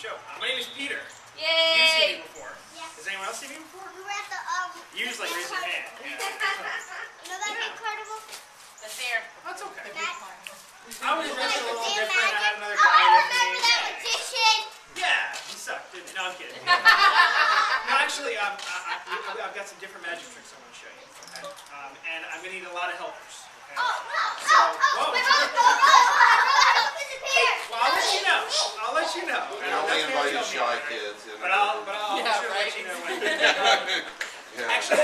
show. My name is Peter. Yay! You've seen me before. Yeah. Has anyone else seen me before? We were at the You just like raise your hand. You know that big carnival? The fair. That's okay. That, I was dressed a little Damn different. I magic. had another Oh, guy I with remember me. that magician. Yeah, he sucked, didn't he? No, I'm kidding. No, actually, I've got some different magic tricks I want to show you. Okay? And I'm going to need a lot of helpers. Okay? Whoa. Well, I'll let you know. I'll let you know. We only invited shy kids. But I'll sure let you know when. Actually,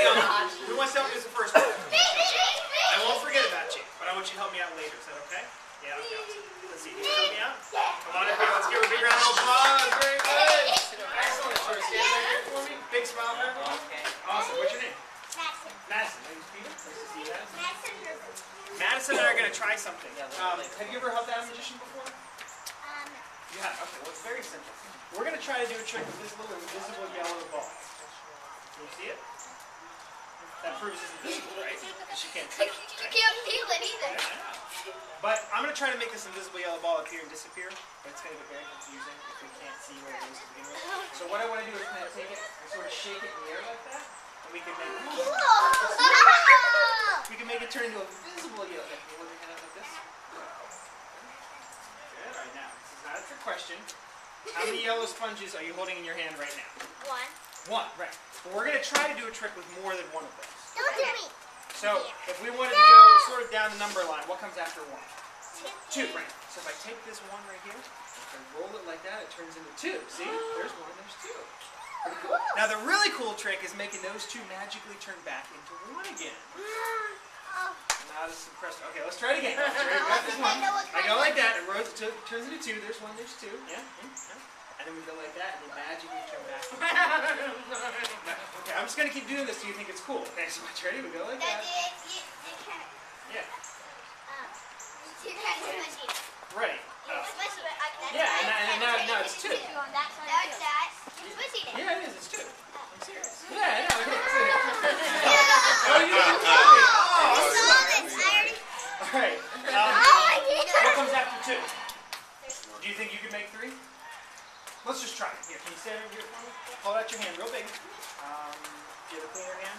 who wants to help me with the first one? I won't forget about you, but I want you to help me out later. Is that okay? Yeah, okay. Let's see. Can you help me out? Come on up here. Let's give her a big round of applause. Very good. Excellent. Sure, stand right here for me. Big smile for everyone. Awesome. What's your name? Madison. My name's Peter. Nice to see you, Madison. Madison and I are going to try something. Have you ever helped AdamBirthdayMagician before? You have? Okay, well it's very simple. We're going to try to do a trick with this little invisible yellow ball. Can you see it? That proves it's invisible, right? Because you can't touch it. You can't feel it either. Yeah. But I'm going to try to make this invisible yellow ball appear and disappear. But it's going to be very confusing if we can't see where it is to begin with. So what I want to do is kind of take it and sort of shake it in the air like that. And we can then... we can make it turn into a visible yellow. Can you hold your hand up like this? Good. All right, now, this is not a trick question. How many yellow sponges are you holding in your hand right now? One, right. But we're going to try to do a trick with more than one of those. Don't do me. So, if we wanted to go sort of down the number line, what comes after one? Two, right. So if I take this one right here, if I roll it like that, it turns into two. See? There's one, there's two. Pretty cool. Now the really cool trick is making those two magically turn back into one again. Not as impressive. Okay, let's try it again. Got this one. I go like that, it turns into two. There's one, there's two. Yeah. And then we go like that, and they magically turn back. Okay, I'm just going to keep doing this so you think it's cool. Okay, so watch, ready? We go like that. Yeah. Right. Yeah, and now it's two. Yeah, it is. It's two. I'm serious. Yeah, no, it is. Oh, you didn't tell me. All right. What comes after two? Do you think you can make three? Let's just try it. Here, can you stand over here for me? Hold out your hand real big. Do you have a cleaner hand?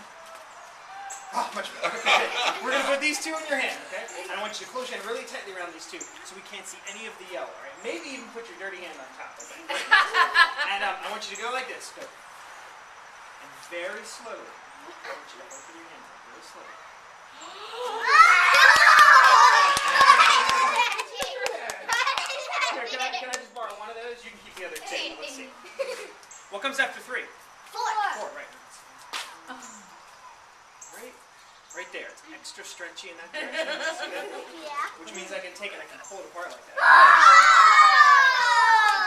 Oh, much better. Okay. We're going to put these two in your hand, okay? And I want you to close your hand really tightly around these two so we can't see any of the yellow, all right? Maybe even put your dirty hand on top, okay? And I want you to go like this. Good. And very slowly, I want you to open your hand really slowly. Here, can I just borrow one of those? You can keep the other two. Let's see. What comes after three? Four, right. Right there. It's extra stretchy in that direction. See that? Yeah. Which means I can take it and I can pull it apart like that.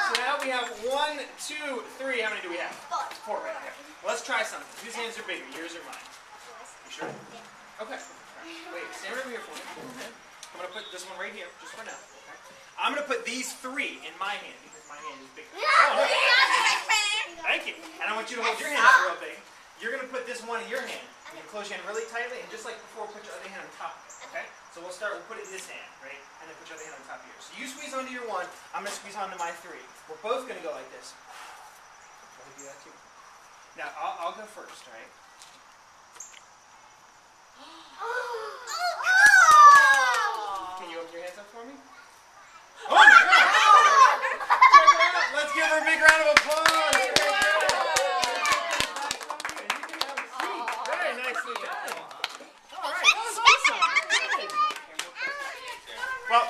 So now we have 1, 2, 3. How many do we have? Four right there. Well, let's try something. Whose hands are bigger, yours or mine? You sure? Okay. Wait, stand right over here for me. Okay. I'm going to put this one right here, just for now. Okay. I'm going to put these 3 in my hand because my hand is bigger. Oh, okay. Thank you. And I want you to hold your hand up real big. You're going to put this one in your hand. You can close your hand really tightly, and just like before, put your other hand on top of it, okay? So we'll put it in this hand, right? And then put your other hand on top of yours. So you squeeze onto your one, I'm going to squeeze onto my 3. We're both going to go like this. Let me do that too. Now, I'll go first, all right? Can you open your hands up for me? Oh my God! Check it out! Let's give her a big round of applause! Well,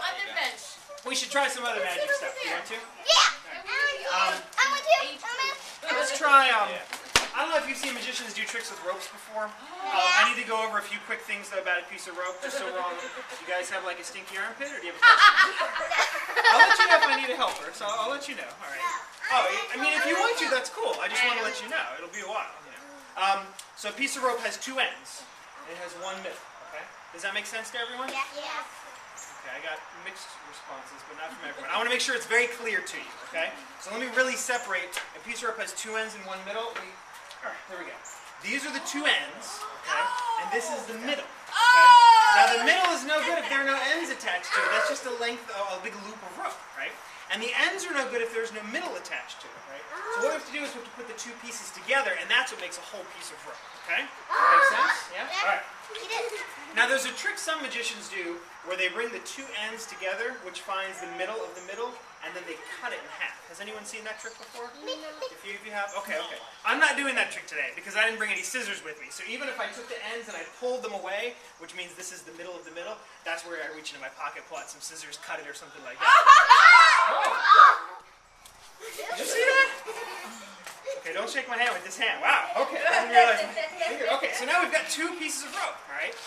we should try some other magic stuff. You want to? Yeah! I'm with you. Let's try, I don't know if you've seen magicians do tricks with ropes before. I need to go over a few quick things though about a piece of rope, just so we're all, you guys have like a stinky armpit, or do you have a question? I'll let you know if I need a helper, so I'll let you know. All right. Oh, I mean, if you want to, that's cool. I just want to let you know. It'll be a while. You know. So a piece of rope has 2 ends, and it has 1 middle. Okay? Does that make sense to everyone? Yeah. Okay, I got mixed responses, but not from everyone. I want to make sure it's very clear to you, okay? So let me really separate. A piece of rope has 2 ends and 1 middle. There we go. These are the 2 ends, okay? And this is the middle, okay? Now the middle is no good if there are no ends attached to it. That's just a length, a big loop of rope, right? right? And the ends are no good if there's no middle attached to it, right? So what we have to do is we have to put the two pieces together, and that's what makes a whole piece of rope, okay? Make sense? Yeah? All right. Now there's a trick some magicians do where they bring the two ends together, which finds the middle of the middle, and then they cut it in half. Has anyone seen that trick before? If you have, okay. I'm not doing that trick today because I didn't bring any scissors with me. So even if I took the ends and I pulled them away, which means this is the middle of the middle, that's where I reach into my pocket, pull out some scissors, cut it or something like that. Oh. Did you see that? Okay, don't shake my hand with this hand. Wow, okay, I didn't realize my finger. Okay, so now we've got two pieces of rope, all right?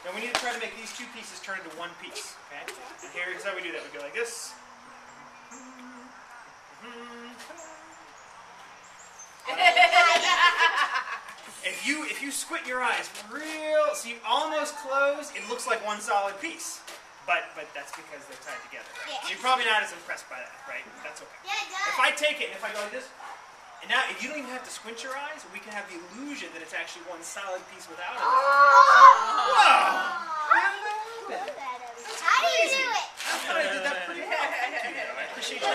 Now we need to try to make these two pieces turn into one piece, okay? And here's how we do that. We go like this. If you squint your eyes real, so you almost close, it looks like one solid piece. But that's because they're tied together. Right? So you're probably not as impressed by that, right? That's okay. Yeah, it does. If I take it and if I go like this, and now if you don't even have to squint your eyes, we can have the illusion that it's actually one solid piece without it. Whoa! How do you do it? I thought I did that pretty well. Thank you, though. I appreciate you.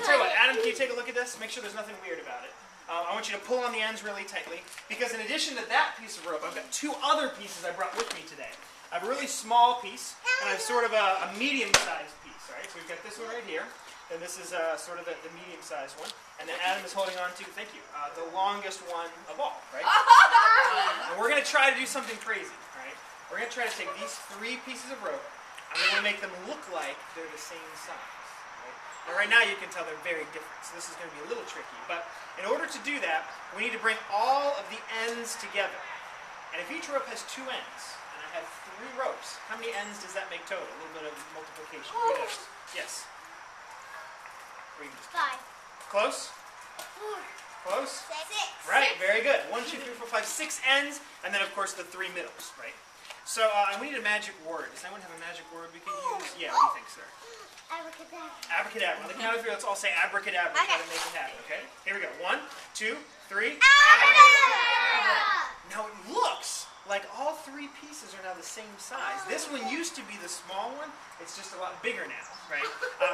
Tell you what, Adam, can you take a look at this? Make sure there's nothing weird about it. I want you to pull on the ends really tightly, because in addition to that piece of rope, I've got two other pieces I brought with me today. I have a really small piece, and I have sort of a medium-sized piece, right? So we've got this one right here, and this is sort of the medium-sized one, and then Adam is holding on to, thank you, the longest one of all, right? And we're going to try to do something crazy, right? We're going to try to take these three pieces of rope, and we're going to make them look like they're the same size. Now right now you can tell they're very different, so this is going to be a little tricky. But in order to do that, we need to bring all of the ends together. And if each rope has two ends, and I have three ropes, how many ends does that make total? A little bit of multiplication. Who knows? Yes? 5. Close? 4. Close? 6. Right, very good. 1, 2, 3, 4, 5, 6 ends, and then of course the three middles, right? So we need a magic word. Does anyone have a magic word we can use? Yeah, what do you think, sir? Abracadabra. Abracadabra. On the count of 3, let's all say abracadabra. Try to make it happen, okay? Here we go. 1, 2, 3. Abracadabra! Now it looks like all three pieces are now the same size. This one used to be the small one. It's just a lot bigger now, right?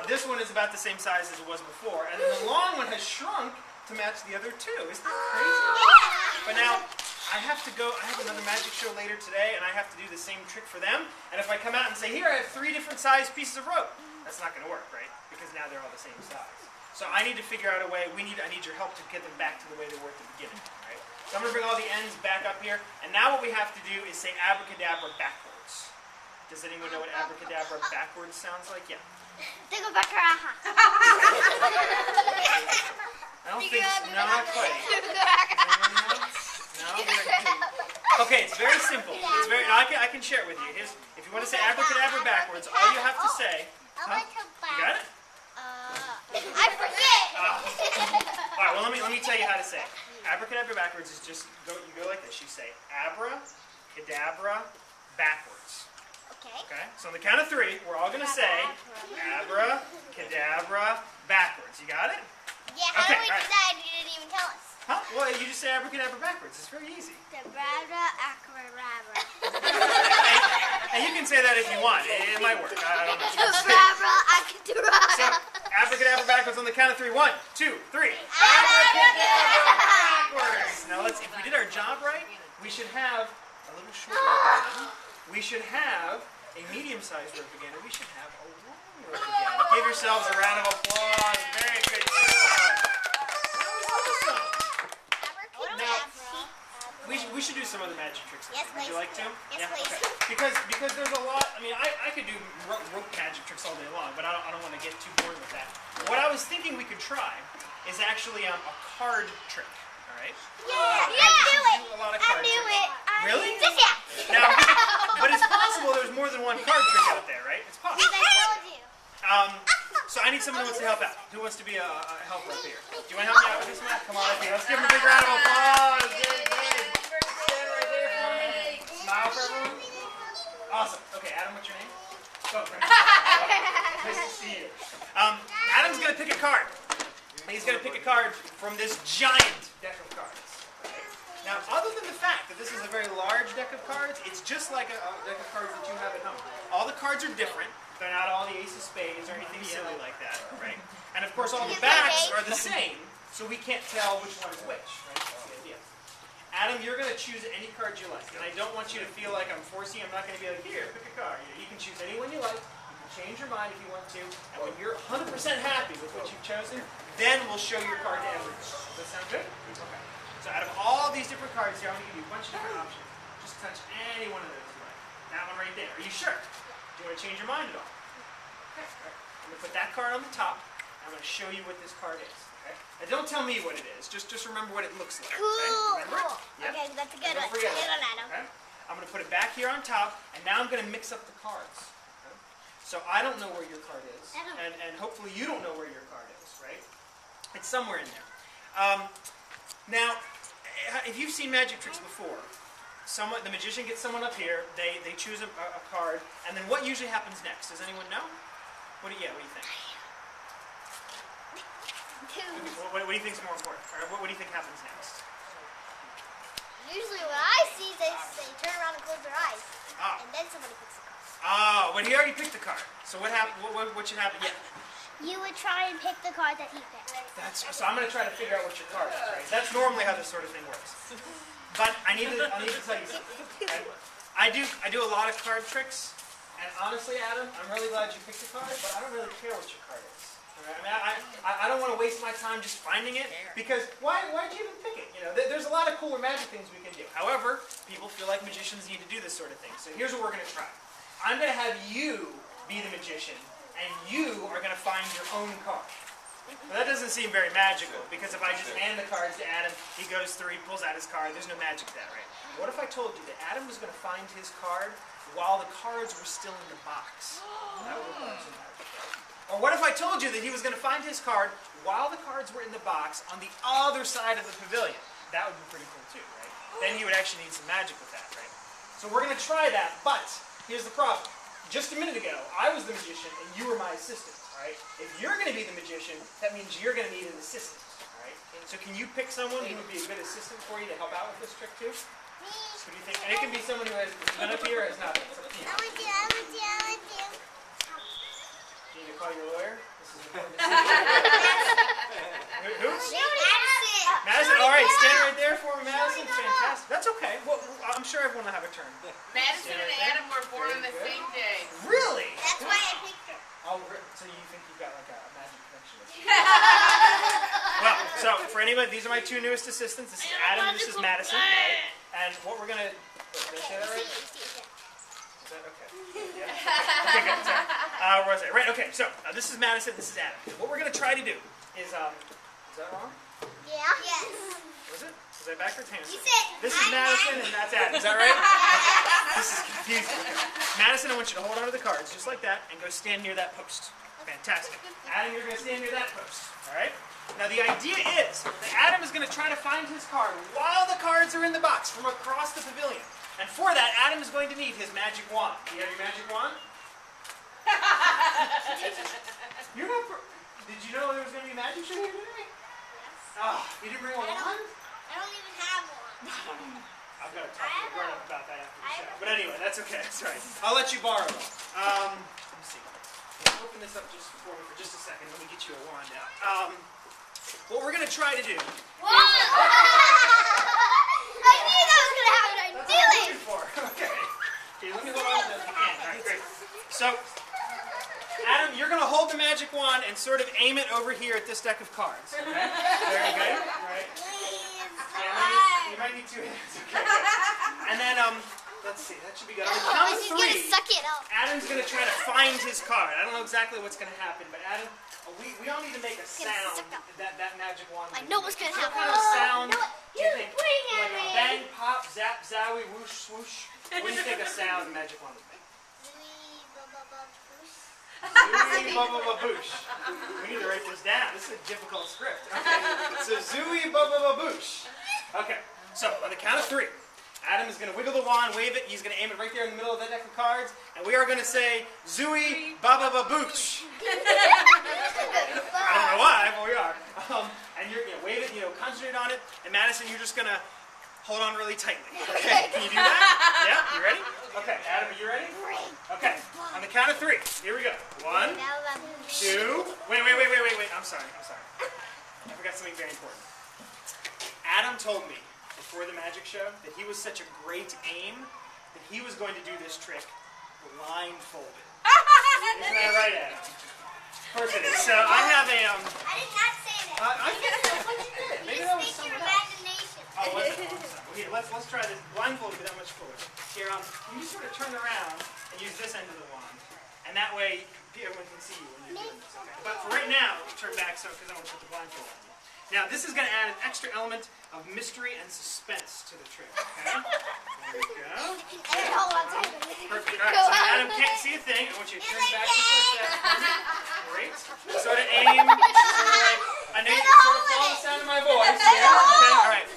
This one is about the same size as it was before. And then the long one has shrunk to match the other two. Isn't that crazy? But now, I have to go, I have another magic show later today, and I have to do the same trick for them. And if I come out and say, here, I have 3 different size pieces of rope, that's not going to work, right? Because now they're all the same size. So I need to figure out a way, I need your help to get them back to the way they were at the beginning, right? So I'm going to bring all the ends back up here, and now what we have to do is say abracadabra backwards. Does anyone know what abracadabra backwards sounds like? Yeah. Take a back around. I don't think so. No, not quite. Anyone know? No? Okay, it's very simple. It's very. No, I can share it with you. If you want to say abracadabra backwards, all you have to say. Huh? You got it? I forget. All right. Well, let me tell you how to say it. Abracadabra backwards is just you go like this. You say abracadabra backwards. Okay. So on the count of 3, we're all going to say abracadabra backwards. You got it? Yeah. How Okay, do we all do right. that? You didn't even tell us. Huh? Well, you just say abracadabra backwards. It's very easy. And you can say that if you want. It might work. I don't know. So, abracadabra backwards on the count of 3. 1, 2, 3. Abracadabra backwards. Now if we did our job right, we should have a little short rope again. We should have a medium-sized rope again, and we should have a long rope again. Give yourselves a round of applause. Very good job. That was awesome. We should do some other magic tricks. Yes, Would you please. like to? Yes, please. Okay. Because there's a lot. I mean, I could do rope magic tricks all day long, but I don't want to get too bored with that. What I was thinking we could try is actually a card trick. All right. Yeah, I knew it. A lot of card tricks. Really? Yeah. Now, but it's possible there's more than one card trick out there, right? It's possible. I told you. So I need someone who wants to help out. Who wants to be a helper up here? Do you want to help me out with this one? Come on up here. Let's give him a big round of applause. Good, good. Stand right there for me. Smile for everyone. Awesome. Okay, Adam, what's your name? Go, friend. Nice to see you. Adam's going to pick a card. He's going to pick a card from this giant deck of cards. Now, other than the fact that this is a very large deck of cards, it's just like a deck of cards that you have at home. All the cards are different. They're not all the ace of spades or anything silly like that, right? And of course, all the backs are the same, so we can't tell which one is which, right? That's the idea. Adam, you're going to choose any card you like, and I don't want you to feel like I'm forcing you. I'm not going to be like, here, pick a card. You can choose any one you like. You can change your mind if you want to, and when you're 100% happy with what you've chosen, then we'll show your card to everyone. Does that sound good? Okay. So out of all these different cards here, I'm going to give you a bunch of different options. Just touch any one of those you like. That one right there. Are you sure? Do you want to change your mind at all? Okay. All right. I'm going to put that card on the top. I'm going to show you what this card is. Okay? And don't tell me what it is. Just remember what it looks like. Cool. Okay? Remember it? Cool. Okay, that's a good one. Don't forget Good it. one, Adam. Okay? I'm going to put it back here on top, and now I'm going to mix up the cards. Okay? So I don't know where your card is, and hopefully you don't know where your card is, right? It's somewhere in there. Now, if you've seen magic tricks before, the magician gets someone up here, they choose a card, and then what usually happens next? Does anyone know? What do you think? What do you think is more important? Or what do you think happens next? Usually what I see is they turn around and close their eyes. And then somebody picks a card. Oh, well he already picked the card. So what happened? What should happen? Yeah. You would try and pick the card that he picked. So I'm going to try to figure out what your card is, right? That's normally how this sort of thing works. But I need to tell you something. Okay? I do a lot of card tricks, and honestly, Adam, I'm really glad you picked the card, but I don't really care what your card is. Right? I mean, I don't want to waste my time just finding it, because why'd you even pick it? You know, there's a lot of cooler magic things we can do. However, people feel like magicians need to do this sort of thing. So here's what we're going to try. I'm going to have you be the magician, and you are going to find your own card. Well, that doesn't seem very magical, because if I just hand the cards to Adam, he goes through, he pulls out his card, there's no magic to that, right? What if I told you that Adam was going to find his card while the cards were still in the box? That would look like some magic, right? Or what if I told you that he was going to find his card while the cards were in the box on the other side of the pavilion? That would be pretty cool too, right? Then he would actually need some magic with that, right? So we're going to try that, but here's the problem. Just a minute ago, I was the magician and you were my assistant, right? If you're going to be the magician, that means you're going to need an assistant, right? So can you pick someone who would be a good assistant for you to help out with this trick too? What do you think? And it can be someone who has been up here or has not been. So, you know. Do you need to call your lawyer? This is important. Who? Madison. All right, stand right there for me, Madison. Fantastic. That's okay. Well, I'm sure everyone will have a turn. Madison and Adam were born on the same day. Really? That's why I picked her. Oh, so you think you've got like a magic connection with you? Well, so for anybody, these are my two newest assistants. This is Adam and this is Madison. Right? And what we're gonna, did I say that right? Is that okay? Yeah. Okay, good. Sorry. Where was I? Right. Okay. So this is Madison. This is Adam. What we're gonna try to do is that wrong? Yeah. Yes. Was it? Was I backwards? Hang on a You second. said, This is Madison and that's Adam. Is that right? This is confusing. Okay. Madison, I want you to hold onto the cards just like that and go stand near that post. Fantastic. Adam, you're going to stand near that post. All right? Now the idea is that Adam is going to try to find his card while the cards are in the box from across the pavilion. And for that, Adam is going to need his magic wand. Do you have your magic wand? You're not. Did you know there was going to be a magic show here today? Oh, you didn't bring a wand? I don't even have one. I've got to talk to the grown-up about that after the show. But anyway, that's okay. That's right. I'll let you borrow them. Let me see. Open this up just for me for just a second. Let me get you a wand out. What we're going to try to do. Whoa! I knew that was going to happen. I That's knew what I'm it. looking for. Okay. Okay, let me hold on to this. All right, great. So, Adam, you're going to hold the magic wand and sort of aim it over here at this deck of cards. Okay? Very good. All right. You might need two hands. Okay, good. And then, let's see, that should be good. On the count of He's going to three, suck it up. Adam's going to try to find his card. I don't know exactly what's going to happen, but Adam, we all need to make a sound that magic wand I makes. know what's going to What happen. kind of sound do you You're think? pointing at Like a me. bang, pop, zap, zowie, whoosh, swoosh? What do you think a sound the magic wand would make? Zooey, bubba, baboosh. We need to write this down. This is a difficult script. Okay. So zooey, bubba, baboosh. Okay. So on the count of three, Adam is going to wiggle the wand, wave it. He's going to aim it right there in the middle of that deck of cards, and we are going to say zooey, bubba, baboosh. I don't know why, but we are. And you're going to wave it, concentrate on it. And Madison, you're just going to hold on really tightly. Okay, can you do that? Yeah, you ready? Okay, Adam, are you ready? Okay, on the count of 3. Here we go. 1, 2. Wait. I'm sorry. I forgot something very important. Adam told me before the magic show that he was such a great aim that he was going to do this trick blindfolded. Isn't that right, Adam? Of course it is. So I have a I did not say that. I guess that's what you did. Maybe that was Speak your someone else. imagination. Oh, was it? Oh, I'm sorry. Well, here, let's try this. Blindfold will be that much cooler. Here, you sort of turn around and use this end of the wand, and that way everyone can see you when you're doing this. Okay? But for right now, turn back so because I want to put the blindfold on you. Now, this is going to add an extra element of mystery and suspense to the trick. Okay? There we go. Perfect. All right. So Adam can't see a thing. I want you to turn back just like that for me. Great. Sort of aim. Sort of like, I know you can sort of follow the sound of my voice. Yeah. Okay. All right.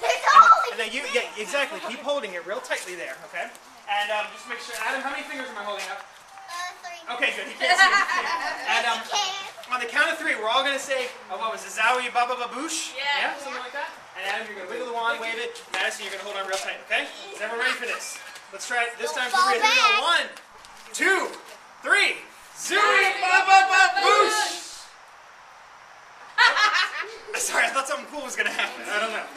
And then yeah, exactly. Keep holding it real tightly there. Okay. And just make sure. Adam, how many fingers am I holding up? 3. Okay, good. He can't see it. And on the count of 3, we're all going to say, what was it, Zowie Baba Baboosh? Yeah. Something like that? And Adam, you're going to wiggle the wand, wave it. Madison, you're going to hold on real tight, okay? Is everyone ready for this? Let's try it this time for real. Here we go. 1, 2, 3. Zowie Baba Baboosh! Sorry, I thought something cool was going to happen. I don't know.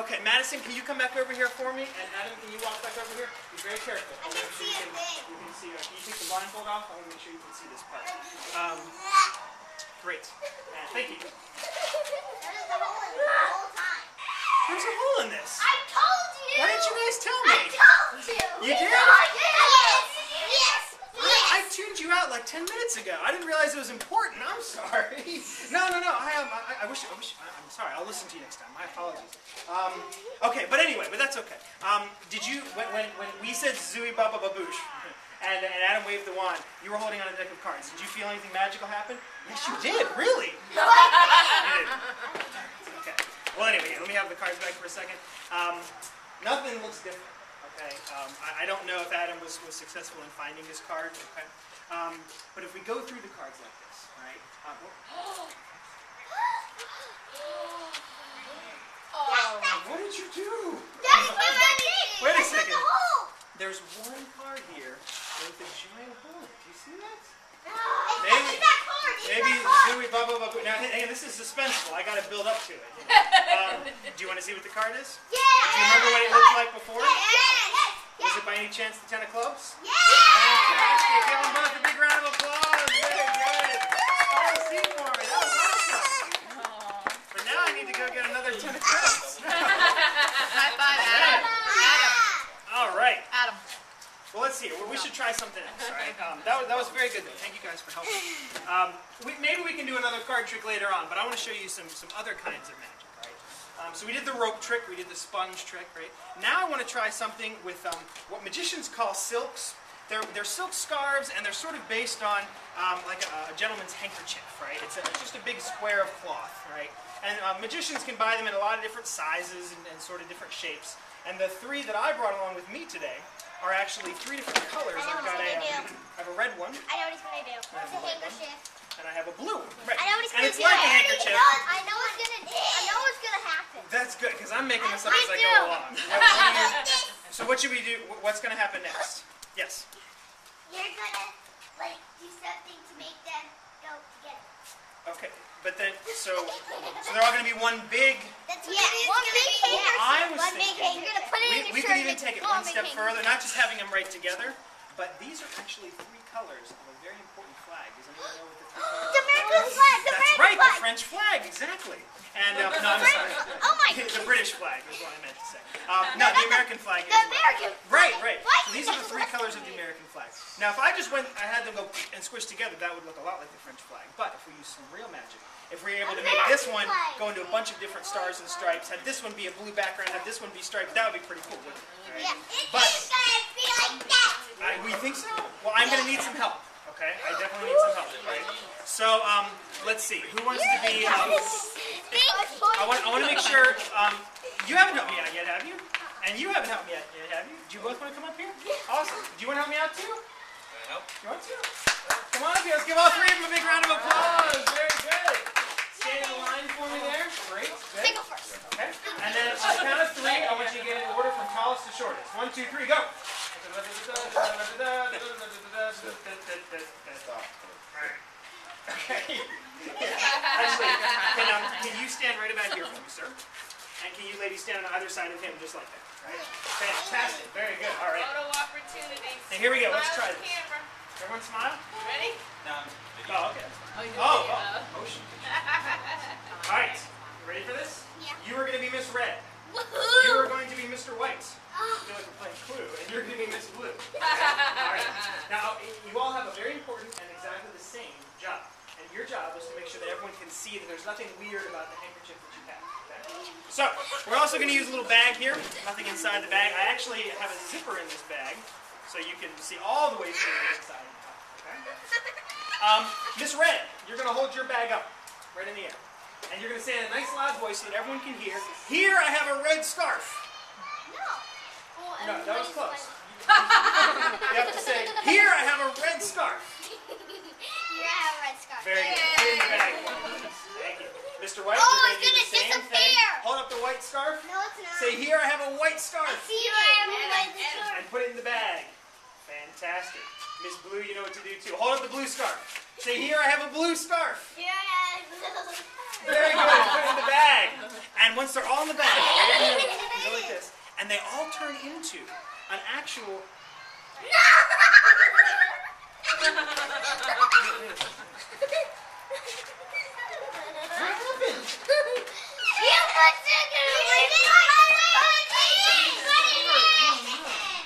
Okay, Madison, can you come back over here for me? And Adam, can you walk back over here? Be very careful. I can see a thing. You can see. Can you take the blindfold off? I want to make sure you can see this part. Great. Thank you. There's a hole in the whole time. There's a hole in this. I told you. Why didn't you guys tell me? I told you. You did? Yes. I tuned you out like 10 minutes ago. I didn't realize it was important. I'm sorry. No. I wish. I'm sorry. I'll listen to you next time. My apologies. Okay, but anyway, that's okay. Did you when we said Zowie Baba Baboosh and Adam waved the wand, you were holding on a deck of cards. Did you feel anything magical happen? Yes, you did. Really? You did. Okay. Well, anyway, let me have the cards back for a second. Nothing looks different. Okay. I don't know if Adam was successful in finding his cards. Okay. But if we go through the cards like this, right? What did you do? Wait a second. There's one card here with a giant hole in it. Do you see that? Maybe Zowie Baba Baboosh. Now, hey, this is suspenseful. I got to build up to it. Do you want to see what the card is? Yeah. Do you remember what it looked like before? Yes. Was it by any chance the 10 of clubs? Yes. Fantastic. Give them both a big round of applause. Very good. Oh, see for me. That was awesome. But now I need to go get another 10 of clubs. High five, Adam. All right. Adam. Well, let's see. We should try something else, right? That was very good, though. Thank you guys for helping. Maybe we can do another card trick later on, but I want to show you some other kinds of magic, right? So we did the rope trick, we did the sponge trick, right? Now I want to try something with what magicians call silks. They're silk scarves, and they're sort of based on like a gentleman's handkerchief, right? It's just a big square of cloth, right? And magicians can buy them in a lot of different sizes and sort of different shapes. And the 3 that I brought along with me today are actually 3 different colors. I have a red one. I know what he's going to do. It's a handkerchief. And I have a blue one. Right. I know what he's and going to it's do. like a handkerchief. I know what's going to happen. That's good, because I'm making this up as I go along. So what should we do? What's going to happen next? Yes? You're going to do something to make them go together. Okay. But then, so they're all going to be one big... One big handkerchief. I was One big thinking, handkerchief. You're going to put it in your we shirt. could even take it one step further, not just having them right together, but these are actually 3 colors of a very important flag. Does anyone know what the 3 colors are? The American flag. That's right, the French flag, exactly. And, no, I'm sorry. Oh my The British flag is what I meant to say. No, the American flag is... The American flag. Right. What? So these are the 3 colors of the American flag. Now, if I just I had them go and squish together, that would look a lot like the French flag. But if we use some real magic, if we're able to make this one go into a bunch of different stars and stripes, have this one be a blue background, have this one be striped, that would be pretty cool, wouldn't it? Right? Yeah. But It's going to be like that. we think so? Well, I'm going to need some help, okay? I definitely need some help, right? So, let's see. Who wants to be... I want to make sure... you haven't helped me out yet, have you? And you haven't helped me out yet, have you? Do you both want to come up here? Awesome. Do you want to help me out, too? You want to? Come on up here. Let's give all 3 of them a big round of applause. Very good. Stand in line for me there. Great. Good. Go first. Okay. And then on the count of 3, I want 1, 2, 3, go. Okay. Actually, can you stand right about here for me, sir? And can you ladies stand on either side of him just like that? Right? Fantastic. Very good. All right. Photo opportunities. Now here we go. Let's try Smile at this. the camera. Everyone smile. You ready? Oh, okay. Motion. All right. You ready for this? Yeah. You are going to be Miss Red. Woohoo! You are going to be Mr. White. I feel like we're playing Clue, and you're going to be Miss Blue. Okay? All right. Now, you all have a very important and exactly the same job. And your job is to make sure that everyone can see that there's nothing weird about the handkerchief that you have. Okay? So, we're also going to use a little bag here. Nothing inside the bag. I actually have a zipper in this bag, so you can see all the way through the inside. Okay? Miss Red, you're going to hold your bag up, right in the air. And you're going to say in a nice loud voice so that everyone can hear, "Here I have a red scarf." No, that was close. You have to say, "Here I have a red scarf." Here I have a red scarf. Very good. Put it in the bag. Thank you. Mr. White, Oh, you're going to it's do the gonna same disappear. thing. Hold up the white scarf. No, it's not. Say, "Here I have a white scarf." Here I have a red scarf. And put it in the bag. Fantastic. Miss Blue, you know what to do too. Hold up the blue scarf. Say, "Here I have a blue scarf." Here I have a blue scarf. Very good. Put it in the bag. And once they're all in the bag, go like this, and they all turn into an actual.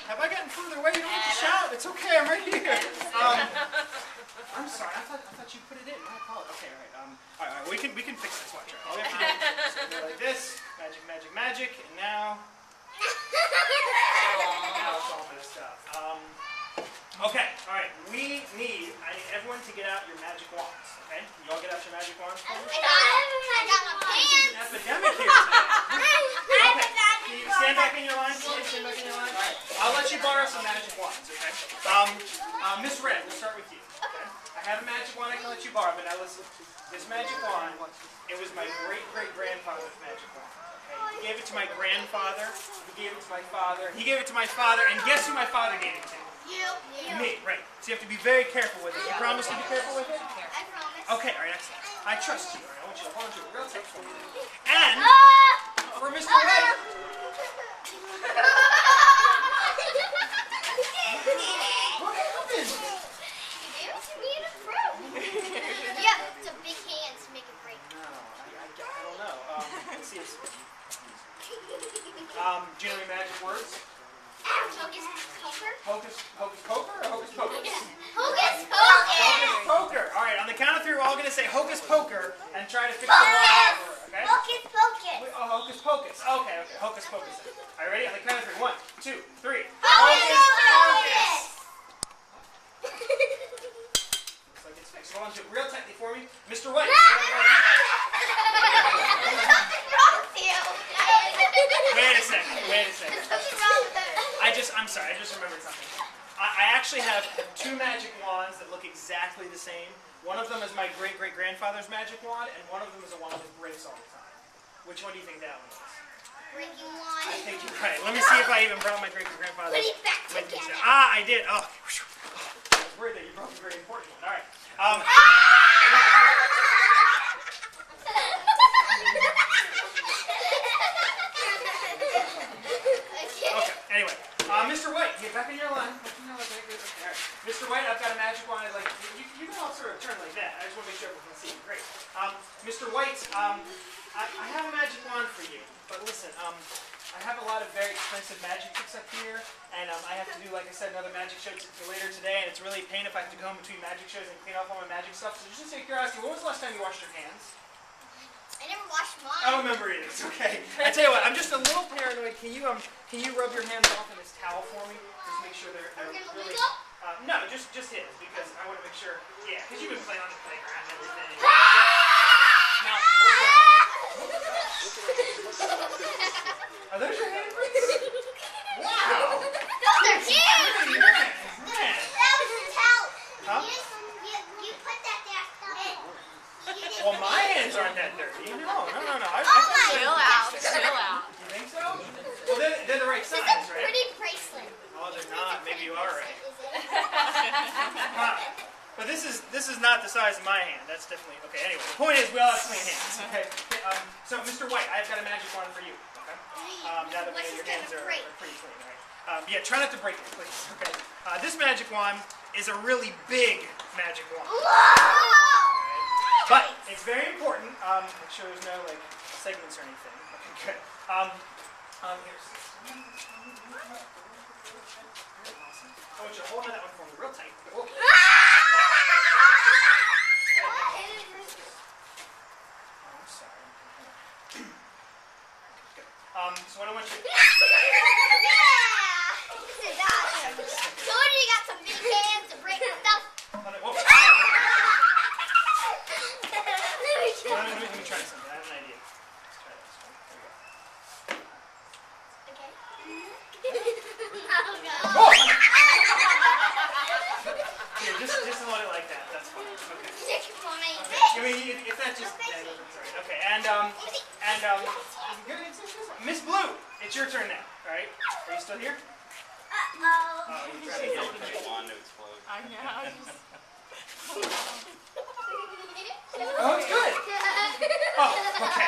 Have I gotten further away? You don't have to shout. It's okay. I'm right here. I'm sorry. I thought you put it in. My apologies. Okay. All right. We can fix this. Watch. All we have to do is go like this. Magic, magic, magic. And now it's all messed up. Okay. All right. I need everyone to get out your magic wands. Okay. You all get out your magic wands. I got my pants. Epidemic here today. Okay. Can you stand back in your line, please? Stand back in your line. All right. I'll let you borrow some magic wands, okay? Miss Red, we'll start with you. Okay? I have a magic wand I can let you borrow, but now listen. This magic wand, it was my great-great-grandfather's magic wand. Okay? He gave it to my grandfather. He gave it to my father. He gave it to my father, and guess who my father gave it to? You. Me, right. So you have to be very careful with it. You promise to be careful with it? I promise. Okay, all right, excellent. I trust you. All right, I want you to hold on to it real tight for me. And for Mr. White. What happened? Yeah, it's a big hand to make it break. No, I don't know. Let's see. Do you know any magic words? Hocus poker? Hocus poker or hocus pocus? Hocus poker! Hocus poker. All right, on the count of 3, we're all going to say hocus poker and try to fix the wrong word, okay? Hocus pocus! Oh, hocus pocus. Okay, hocus pocus. All right, ready? On the count of 3. 1, 2, 3. Hocus pocus! Looks like it's fixed. Hold on to it real tightly for me. Mr. White. Something wrong with you! Wait a second. Something wrong with her. I'm sorry, I just remembered something. I actually have 2 magic wands that look exactly the same. One of them is my great-great-grandfather's magic wand, and one of them is a wand that breaks all the time. Which one do you think that one is? Breaking wand. I think you're right. Let me see if I even brought my great-great-grandfather's Put it back with me. together. I did. Oh, I was worried that you broke a very important one. All right. Okay, anyway. Mr. White, get back in your line. Right. Mr. White, I've got a magic wand. You can all sort of turn like that. I just want to make sure everyone can see you. Great. Mr. White, I have a magic wand for you. But listen, I have a lot of very expensive magic tricks up here. And I have to do, like I said, another magic show later today. And it's really a pain if I have to go home between magic shows and clean off all my magic stuff. So just out of curiosity, when was the last time you washed your hands? I never washed mine. I don't remember either. It's okay. I tell you what, I'm just a little paranoid. Can you rub your hands off in this towel for me? Just make sure they're Are we gonna really. lose them? No, just his because I want to make sure. Yeah, because you've been playing on the playground and everything. Now, are those your handprints? Wow. Those are hands! Man. That was a towel. Huh? You put that there. Well, my hands aren't that dirty. No. Chill out. You think so? Well, they're the right size, It's a right? pretty bracelet. they're not. Maybe you are right. But this is not the size of my hand. That's definitely okay. Anyway, the point is we all have clean hands. Okay. So Mr. White, I've got a magic wand for you. Okay. Now that your hands are pretty clean, right? Yeah, try not to break it, please. Okay. This magic wand is a really big magic wand. Right? But it's very important. Make sure there's no like segments or anything. Okay, good. Here's. I want you to hold on that one for me real tight. Oh. I'm sorry. Good. So what I want you to... Told you got some big hands to break stuff. Let me try something. I have an idea. Let's try this one. There we go. Oh, God. Here, just hold it like that. That's fine. Okay. I mean, if that just... Yeah, right. Okay, and Miss Blue, it's your turn now, all right? Are you still here? Uh-oh. You're trying to get The wand to explode. I know. Oh, it's good. Oh, okay.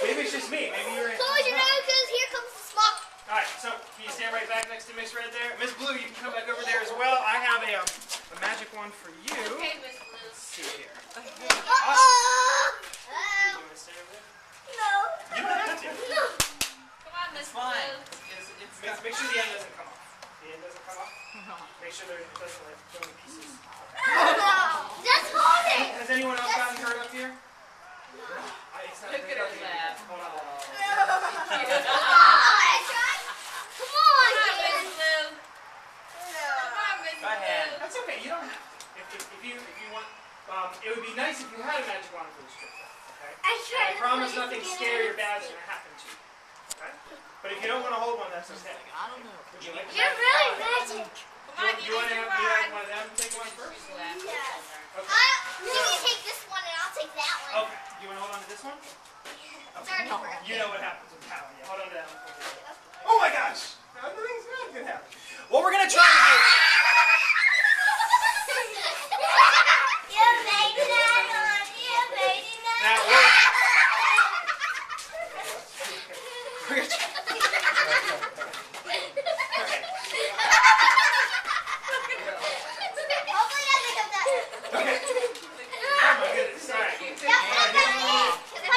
Maybe it's just me. Maybe you're in. Close your nose, because here comes the smoke. All right, so can you stand right back next to Miss Red there? Miss Blue, you can come back over there as well. I have a magic wand for you. Okay, Miss Blue. Let's see here. Uh-oh. You want to stay over there? No. You don't have to. No. Come on, Miss Blue. Make sure the end doesn't come off. The end doesn't come off. Make sure it doesn't like go in pieces. Just hold it. Has anyone else gotten hurt up here? It's not Look at her laugh. Hold on. Come on, Miss kid. Blue. Come on, Miss Go ahead. Blue. That's okay. You don't have to. If you want, it would be nice if you had a magic wand for this trip. Okay. I promise nothing scary or bad is going to happen to you. Okay. But if you don't want to hold one, that's okay. I don't know. Would you like to You're have really one? magic. Come on, Do you want to have one of them take one first? She's laughing. Yeah. Okay. You can take this one and I'll take that one. Okay. Do you want to hold on to this one? Sorry for it. You know what happens with that one. Yeah. Hold on to that one. Oh my gosh! Nothing's bad can happen. What we're gonna try to do. You made that one. You made that Now one. we're gonna try. Hopefully that doesn't come Okay. Oh my goodness. All right. Put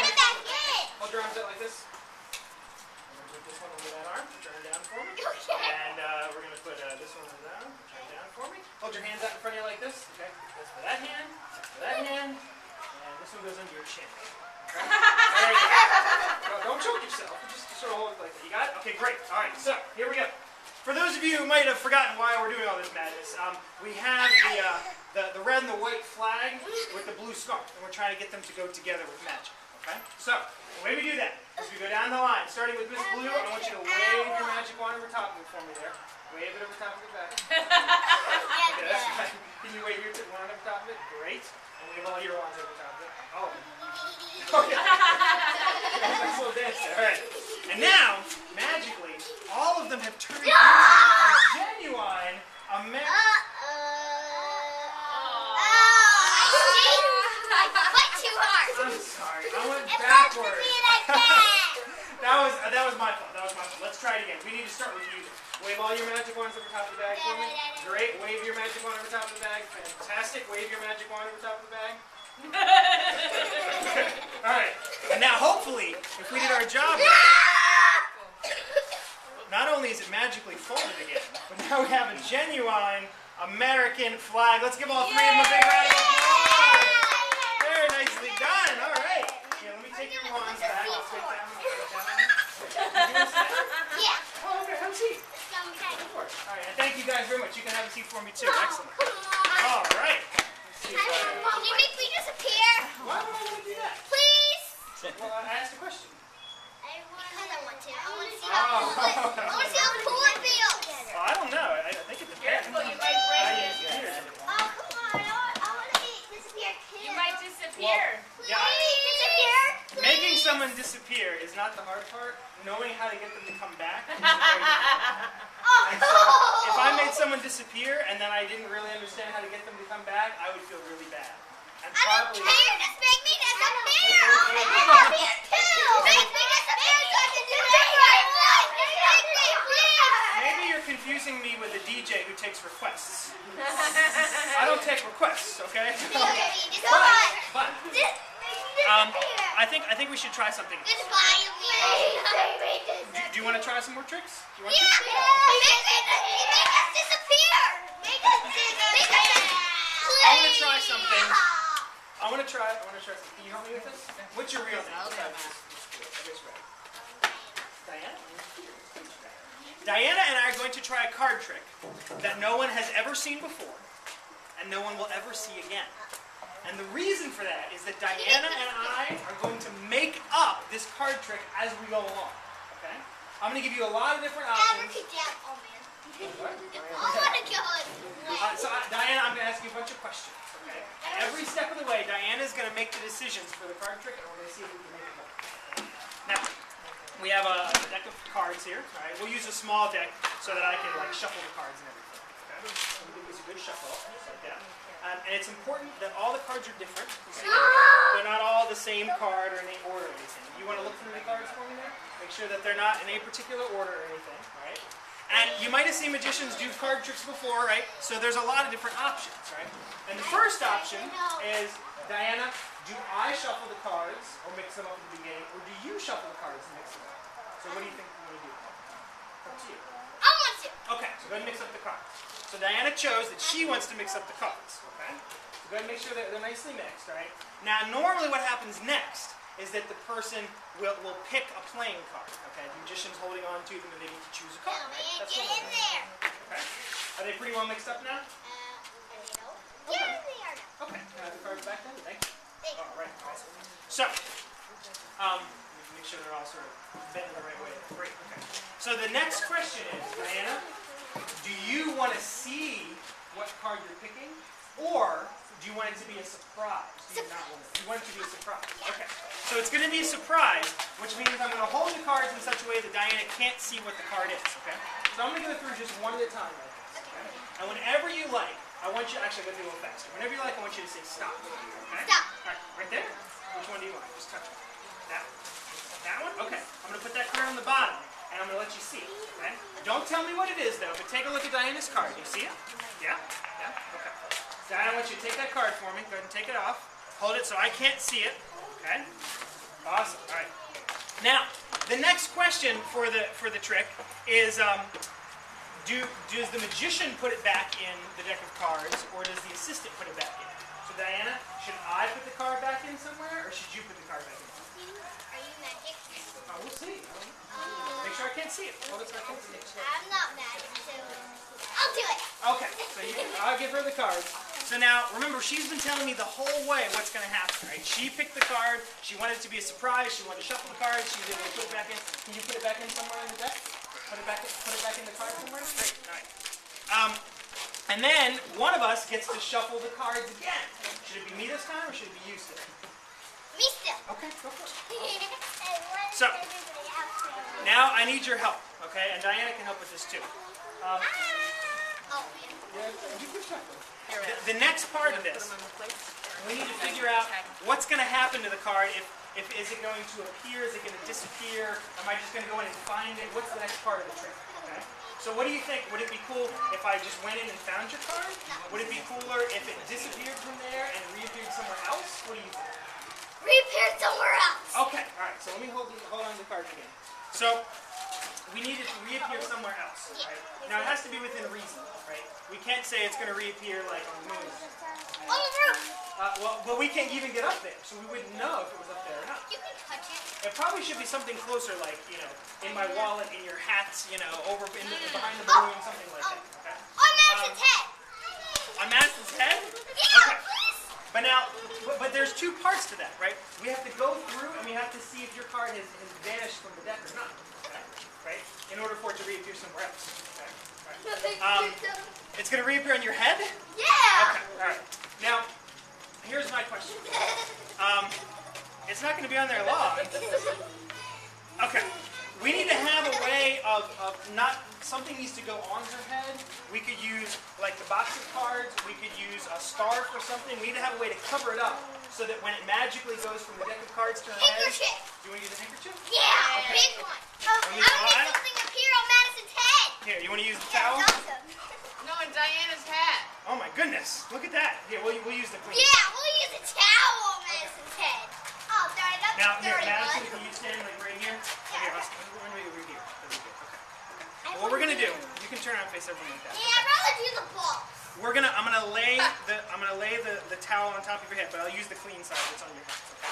it back in. Hold your arms out like this. I'm gonna put this one over that arm. Turn it down for me. Okay. And we're gonna put this one down. Turn it down for me. Hold your hands out in front of you like this. Okay. That's for that hand. That's for that hand. And this one goes under your chin. Okay. There you go. Don't choke yourself. Just sort of hold it like that. You got it? Okay, great. All right. So here we go. For those of you who might have forgotten why we're doing all this madness, we have the red and the white flag with the blue scarf, and we're trying to get them to go together with magic. Okay? So, the way we do that is we go down the line, starting with Miss Blue. I want you to wave your magic wand over top of it for me there. Wave it over top of your back. Okay, that's fine. Can you wave your wand over top of it? Great. And wave all your wands over top of it. Oh. Okay. Nice little dance there. All right. And now, magically, all of them have turned into a genuine American. I'm sorry. I went backwards. That was my fault. Let's try it again. We need to start with you. Wave all your magic wands over top of the bag for me. Great. Wave your magic wand over top of the bag. Fantastic. Wave your magic wand over top of the bag. All right. And now, hopefully, if we did our job right, not only is it magically folded again, but now we have a genuine American flag. Let's give all three of them a big round of applause. Very nicely done. All right. Here, let me take your wands back. I'll take down. Yeah. Oh, okay. Have a seat. Of course. All right. And thank you guys very much. You can have a seat for me too. Excellent. All right. Can you make me disappear? Why would I want to do that? Please? Well, I asked a question. Because I want to. I want to see how cool it feels. Well, I don't know. I think it depends. Careful, you might break it. Oh, come on. I want to disappear too. You might disappear. Please disappear. Making someone disappear is not the hard part. Knowing how to get them to come back is the very difficult part. And so, if I made someone disappear and then I didn't really understand how to get them to come back, I would feel really bad. And I don't probably, care. Just make me disappear. I'll make me disappear too. Make me disappear so I can do it right. Make me, please. maybe you're confusing me with a DJ who takes requests. I don't take requests, okay? But I think we should try something. Just buy me. Do you want to try some more tricks? Do you want Yeah. to? Make us disappear. Make us disappear. I want to try something. I want to try something. Can you help me with this? What's your real name? Diana? Diana and I are going to try a card trick that no one has ever seen before and no one will ever see again. And the reason for that is that Diana and I are going to make up this card trick as we go along. Okay? I'm going to give you a lot of different options. Oh man. What? Oh my god. Diana, I'm going to ask you a bunch of questions. Okay? Every step of the way, Diana's going to make the decisions for the card trick, and we're going to see if we can make it work. Now, we have a deck of cards here. All right? We'll use a small deck so that I can shuffle the cards and everything. Okay? We'll give this a good shuffle, just like that. And it's important that all the cards are different. Okay? They're not all the same card or in any order or anything. You want to look through the cards for me there? Make sure that they're not in a particular order or anything, right? And you might have seen magicians do card tricks before, right? So there's a lot of different options, right? And the first option is, Diana, do I shuffle the cards or mix them up at the beginning, or do you shuffle the cards and mix them up? So what do you think you want to do? Up to you. I want to. Okay, so go ahead and mix up the cards. So Diana chose that she wants to mix up the cards, okay? So go ahead and make sure that they're nicely mixed, right? Now, normally what happens next is that the person will pick a playing card, okay? The magician's holding on to them and they need to choose a card, right? That's Get what in we're doing. there. Okay? Are they pretty well mixed up now? Get in there now. Okay, can I have the cards back then? Thank you. Thank you. All right, awesome. So, make sure they're all sort of bent in the right way. Great, okay. So the next question is, Diana, do you want to see what card you're picking, or do you want it to be a surprise? Do you not want it? You want it to be a surprise. Okay. So it's going to be a surprise, which means I'm going to hold the cards in such a way that Diana can't see what the card is. Okay. So I'm going to go through just one at a time like this. Okay. And whenever you like, I want you actually I'm going to do a little faster. Whenever you like, I want you to say stop. Okay. Stop. All right. Right there. Which one do you want? Just touch it. That one. That one. Okay. I'm going to put that card on the bottom, and I'm going to let you see it. Okay. Don't tell me what it is though. But take a look at Diana's card. Do you see it? Yeah. Yeah. Okay. Diana, I want you to take that card for me. Go ahead and take it off. Hold it so I can't see it. Okay? Awesome. All right. Now, the next question for the trick is, does the magician put it back in the deck of cards, or does the assistant put it back in? So, Diana, should I put the card back in somewhere, or should you put the card back in? Are you magic? We'll see. Make sure I can't see it. Hold it so I can't see it. I'm not magic, so I'll do it. Okay, so I'll give her the cards. So now, remember, she's been telling me the whole way what's going to happen, right? She picked the card. She wanted it to be a surprise. She wanted to shuffle the cards. She was able to put it back in. Can you put it back in somewhere in the deck? Put it back in the card somewhere? Great, all right. And then, one of us gets to shuffle the cards again. Should it be me this time, or should it be you still? Me still. Okay, go for it. So, now I need your help, okay? And Diana can help with this too. Oh, man. Yeah, you can shuffle. The next part of this, we need to figure out what's going to happen to the card. Is it going to appear? Is it going to disappear? Am I just going to go in and find it? What's the next part of the trick? Okay. So what do you think? Would it be cool if I just went in and found your card? Would it be cooler if it disappeared from there and reappeared somewhere else? What do you think? Reappear somewhere else. Okay. All right. So let me hold on to the card again. So we need it to reappear somewhere else, right? Now it has to be within reason, right? We can't say it's going to reappear like on the moon. On the roof. Well, we can't even get up there, so we wouldn't know if it was up there or not. You can touch it. It probably should be something closer, like, in my wallet, in your hats, over behind the balloon, something like that. Okay? On Madison's head. On Madison's head? Yeah, Okay. please. But now, but there's two parts to that, right? We have to go through and we have to see if your card has vanished from the deck or not. Okay? Right? In order for it to reappear somewhere else. Okay? Right. It's going to reappear on your head? Yeah. Okay, all right. Now, here's my question. Is It's not going to be on there long. Okay. We need to have a way of not, something needs to go on her head. We could use like the box of cards. We could use a scarf or something. We need to have a way to cover it up so that when it magically goes from the deck of cards to her head. Handkerchief. Do you want to use a handkerchief? Yeah, a big one. I would need something up here on Madison's head. Here, you want to use the Yeah, towel? that's awesome. No, and Diana's hat. Oh my goodness. Look at that. Here, we'll use the clean. Yeah, we'll use a towel on Madison's head. Oh, darn it, that's Now, a here, dirty Madison, one. can you stand like right here? Yeah. Here, we're going to be over here. That'd be good. Okay. Well, what we're gonna do? You can turn around and face everyone like that. Yeah, I'd rather do the ball. I'm gonna lay the towel on top of your head, but I'll use the clean side that's on your head. Okay.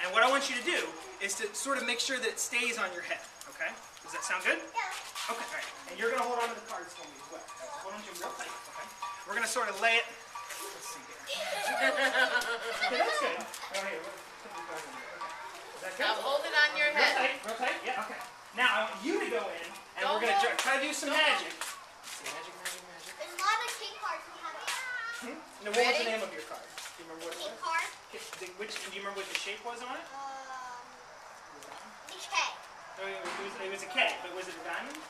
And what I want you to do is to sort of make sure that it stays on your head. Okay. Does that sound good? Yeah. Okay. All right. And you're gonna hold on to the cards for me as well. Hold on to them real tight. Okay. We're gonna sort of lay it. Let's see here. Okay, that's good. Oh, here. Put the cards in here. Okay. Is that good? Now hold it on your Real head. tight. Real tight. Yeah. Okay. Now I want you to go in, and Don't we're gonna move. try to do some Don't magic. See, magic. There's a lot of king cards we have. Now, what was the Ready? name of your card? Do you remember what it King was? card. Do you remember what the shape was on it? The K. Oh, it was a K, but was it a diamond? No,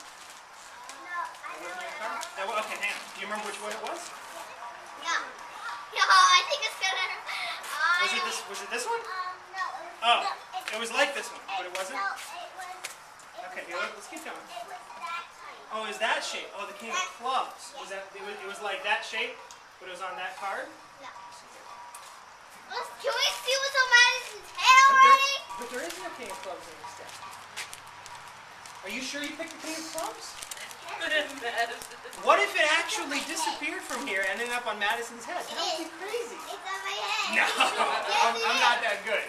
I That know wasn't it. your card? Okay, hang on. Do you remember which one it was? No. No, I think it's gonna. Was it this one? No. Oh, it was like this one, but it wasn't? No, it was. Okay, here, let's keep going. It was that type. Oh, it was that shape. Oh, the king of clubs. Was that? It was like that shape, but it was on that card. No. Can we see what's on Madison's head already? But there is no king of clubs in this deck. Are you sure you picked the king of clubs? What if it actually disappeared from here and ended up on Madison's head? That would be crazy. It's on my head. No, Yes, it I'm is. not that good.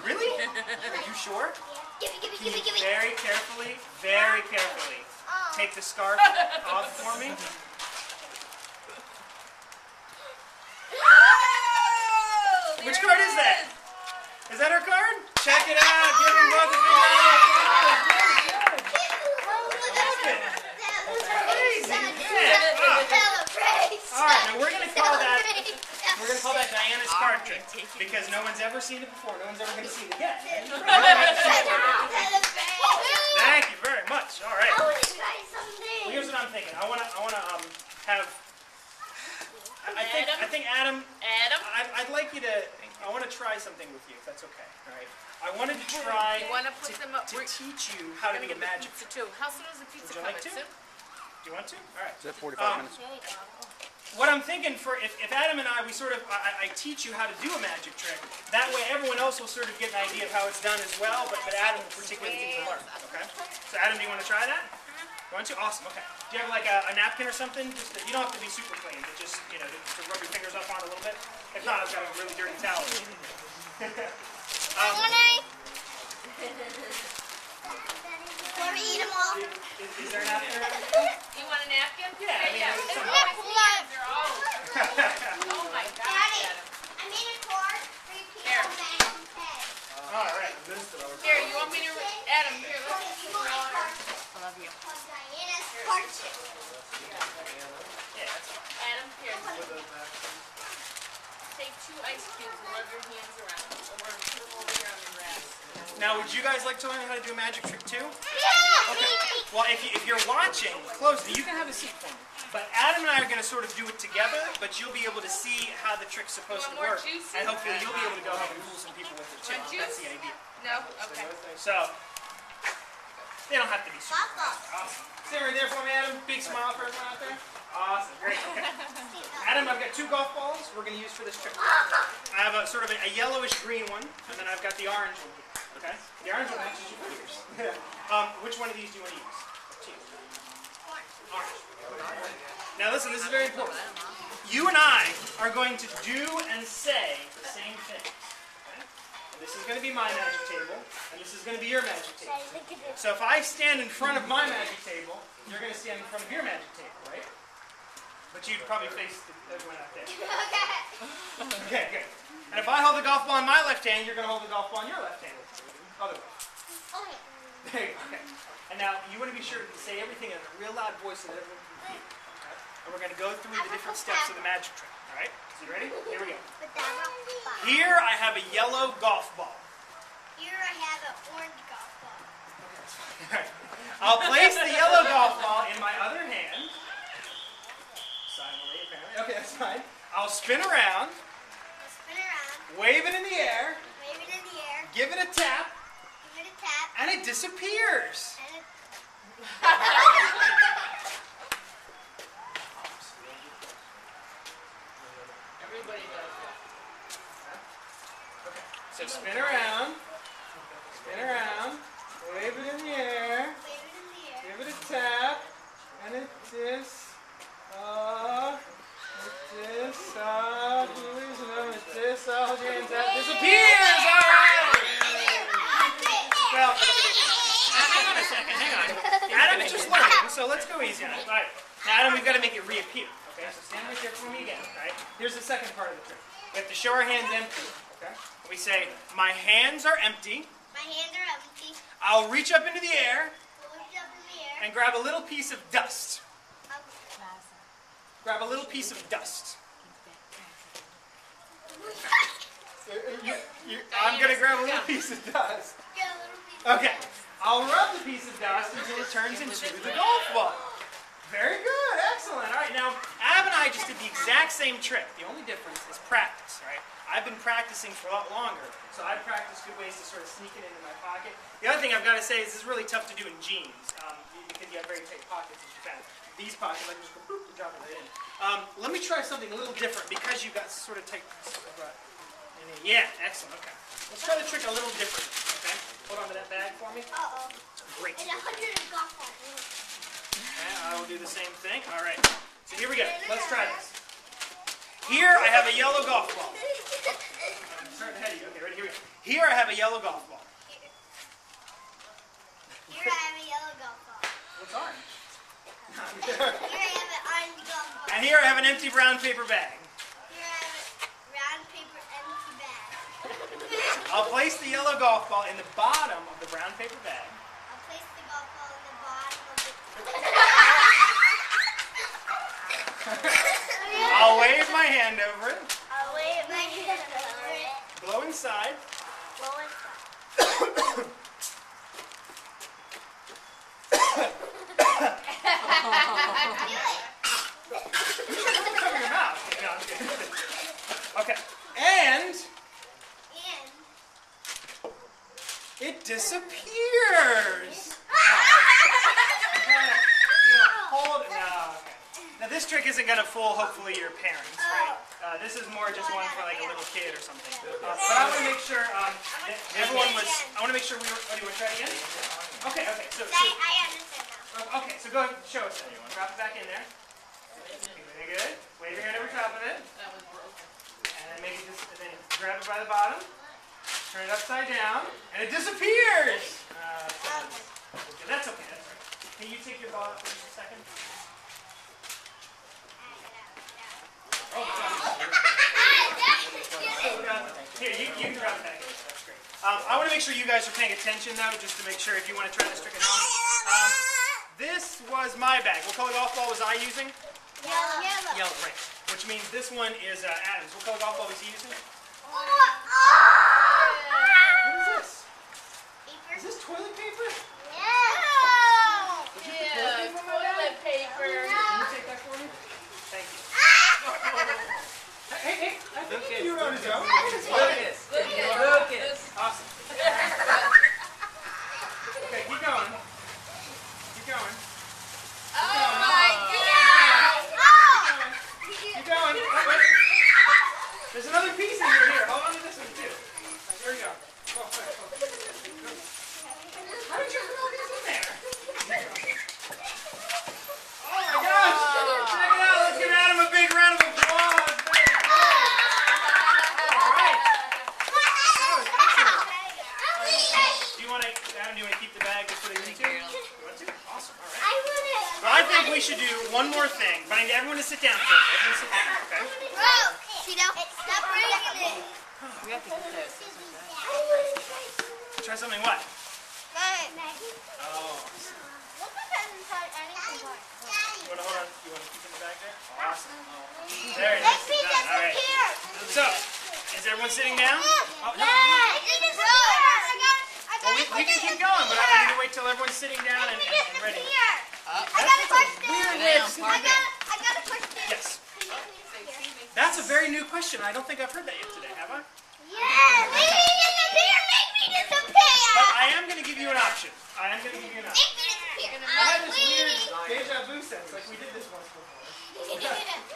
Really? Are you sure? Yeah. Give Can me. you very carefully take the scarf off for me? Oh, Which there card it is that? Is that her card? Check it out. Give me both a big round of applause. All right, now we're gonna call that Diana's card trick because no one's ever seen it before. No one's ever gonna see it again. Thank you very much. All right. I want to try something. Well, here's what I'm thinking. I wanna have. I think Adam. Adam, I'd like you to. I want to try something with you, if that's okay. All right. I wanted to try you want to put them up? to teach you how to do a magic pizza trick. too. How soon does the pizza Would you come? like to? Soon? Do you want to? All right. Is that 45 minutes? What I'm thinking for if Adam and I I teach you how to do a magic trick. That way everyone else will sort of get an idea of how it's done as well. But Adam will particularly think to learn. Okay. So Adam, do you want to try that? You want to? Awesome. Okay. Do you have like a napkin or something? You don't have to be super clean, but just to rub your fingers up on a little bit. If not, I've got a really dirty towel. Let me eat them all. Is there a napkin? You want a napkin? Yeah, I mean, yeah. it's They're some- always hands. They're always. Oh my God, Daddy, Adam. I made a card for you Here. on Madison's head. All right. Here, you want me to? Adam, here. Let's You want a card I love you. called Diana's card trick. Yeah, that's fine. Adam, here. Take 2 ice cubes and rub your hands around. Or put them over here on the grass. Now, would you guys like to learn how to do a magic trick too? Yeah, Okay. Well, if you're watching closely, you can have a seat for me. But Adam and I are going to sort of do it together, but you'll be able to see how the trick's supposed to You want more work. juice? And hopefully you'll be able to go home and fool some people with it too. Want That's juice? the idea. No? Okay. So, they don't have to be super Papa. awesome. Sit right there for me, Adam. Big smile for everyone out there. Awesome. Great. Okay. Adam, I've got 2 golf balls we're going to use for this trick. I have a sort of a yellowish green one, and then I've got the orange one here. Okay? The orange one matches your fingers. Which one of these do you want to use? Up to you. Orange. Now listen, this is very important. You and I are going to do and say the same thing. Okay? This is going to be my magic table, and this is going to be your magic table. So if I stand in front of my magic table, you're going to stand in front of your magic table, right? But you'd probably face everyone out there. Okay. Okay, good. And if I hold the golf ball in my left hand, you're going to hold the golf ball in your left hand. Other way. Okay. There you go. Okay. And now you want to be sure to say everything in a real loud voice so that everyone can hear. Okay? And we're going to go through the different steps of the magic trick. All right? So you ready? Here we go. Here I have a yellow golf ball. I'll place the yellow golf ball in my other hand. Silently, apparently. Okay, that's fine. I'll spin around. Wave it in the air. Give it a tap. And it disappears. Everybody does that. So spin around, wave it in the air, give it a tap, and it disappears. All right. Well, hang on a second. Hang on. Adam is just learning, so let's go easy on it. All right. Now, Adam, we've got to make it reappear. Okay. So stand right there for me again. All right. Here's the second part of the trick. We have to show our hands empty. Okay. We say, my hands are empty. I'll reach up into the air and grab a little piece of dust. Grab a little piece of dust. I'm going to grab a little piece of dust. Okay. I'll rub the piece of dust until it turns into the golf ball. Very good. Excellent. All right. Now, Ab and I just did the exact same trick. The only difference is practice, right? I've been practicing for a lot longer, so I've practiced good ways to sort of sneak it into my pocket. The other thing I've got to say is this is really tough to do in jeans because you have very tight pockets as you can. These pockets, I can just go boop and drop it right in. Let me try something a little different because you've got sort of tight. Yeah, excellent. Okay. Let's try the trick a little different. Okay. Hold on to that bag for me. Great. And 100 of golf balls. Okay, I will do the same thing. All right. So here we go. Let's try this. Here I have a yellow golf ball. I'm starting ahead of you. Okay, ready? Here we go. Here I have a yellow golf ball. Here I have a yellow golf ball. What's orange? Here I have an orange golf ball. And here I have an empty brown paper bag. Here I have a round paper empty bag. I'll place the yellow golf ball in the bottom of the brown paper bag. I'll place the golf ball in the bottom of the... I'll wave my hand over it. I'll wave my hand over it. Blow inside. Blow inside. Cover your mouth. No, I'm kidding. Okay. And it disappears. Hold it. No. Okay. Now this trick isn't going to fool, hopefully, your parents, right? This is more just one for like a little kid or something. But I want to make sure that everyone was. I want to make sure we were. Oh, do you want to try it again? Okay. Okay. So I understand now. okay. So go ahead and show us then. You want to drop it back in there? Very good. Wave your hand over top of it. That was broken. And then maybe just and then grab it by the bottom. Turn it upside down, and it disappears. That's okay. That's right. Can you take your ball out for just a second? Oh, here, you can drop it back. That's great. I want to make sure you guys are paying attention, though, just to make sure if you want to try this trick at home. This was my bag. What color golf ball was I using? Yellow. Yellow, right. Which means this one is Adam's. What color golf ball was he using? What is this? Is this toilet paper? Yeah, toilet paper. Can you take that for me? Thank you. Hey, I think you can do it on his own. Lucas. Awesome. Okay, keep going. Keep going. Oh my God. Keep going. Wait. There's another piece in here. Hold on to this one, too. There we go. Oh, quick. How did you put all these in there? Oh my gosh! Check it out! Let's give Adam a big round of applause! Alright! Do you want to, Adam, do you want to keep the bag to put it into? You want to? Awesome, alright. Well, I think we should do one more thing, but I need everyone to sit down first. Everyone sit down, okay? Stop breaking it. We have to get those. Try something what? Maggie. Oh. Look at that inside anything. Hold on. You want to keep it in the bag there? Awesome. There it Let's is. be Done. All right. disappear. So, is everyone sitting down? Oh, no. Yeah. Well, we can keep going, but I need to wait till everyone everyone's sitting down and ready. I got a question. Weird way of I got a question. Yes. That's a very new question. I don't think I've heard that yet today, have I? Yeah. Make me disappear. Make me disappear. But I am going to give you an option. I am going to give you an option. Make me disappear. I had this weird deja vu sense, like we did this once before.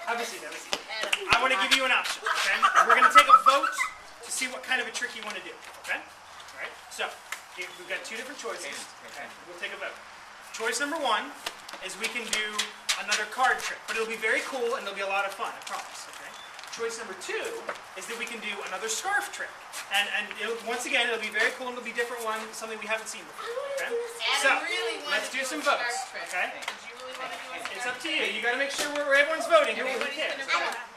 Have a seat, have a seat. I want to give you an option, okay? We're going to take a vote to see what kind of a trick you want to do, okay? All right, so we've got two different choices, okay? We'll take a vote. Choice number one is we can do another card trick, but it'll be very cool and it'll be a lot of fun, I promise, okay? Choice number two is that we can do another scarf trick. And once again, it'll be very cool and it'll be a different one, something we haven't seen before, okay? So, let's do some votes, okay? It's up to you. You got to make sure where everyone's voting. Who cares?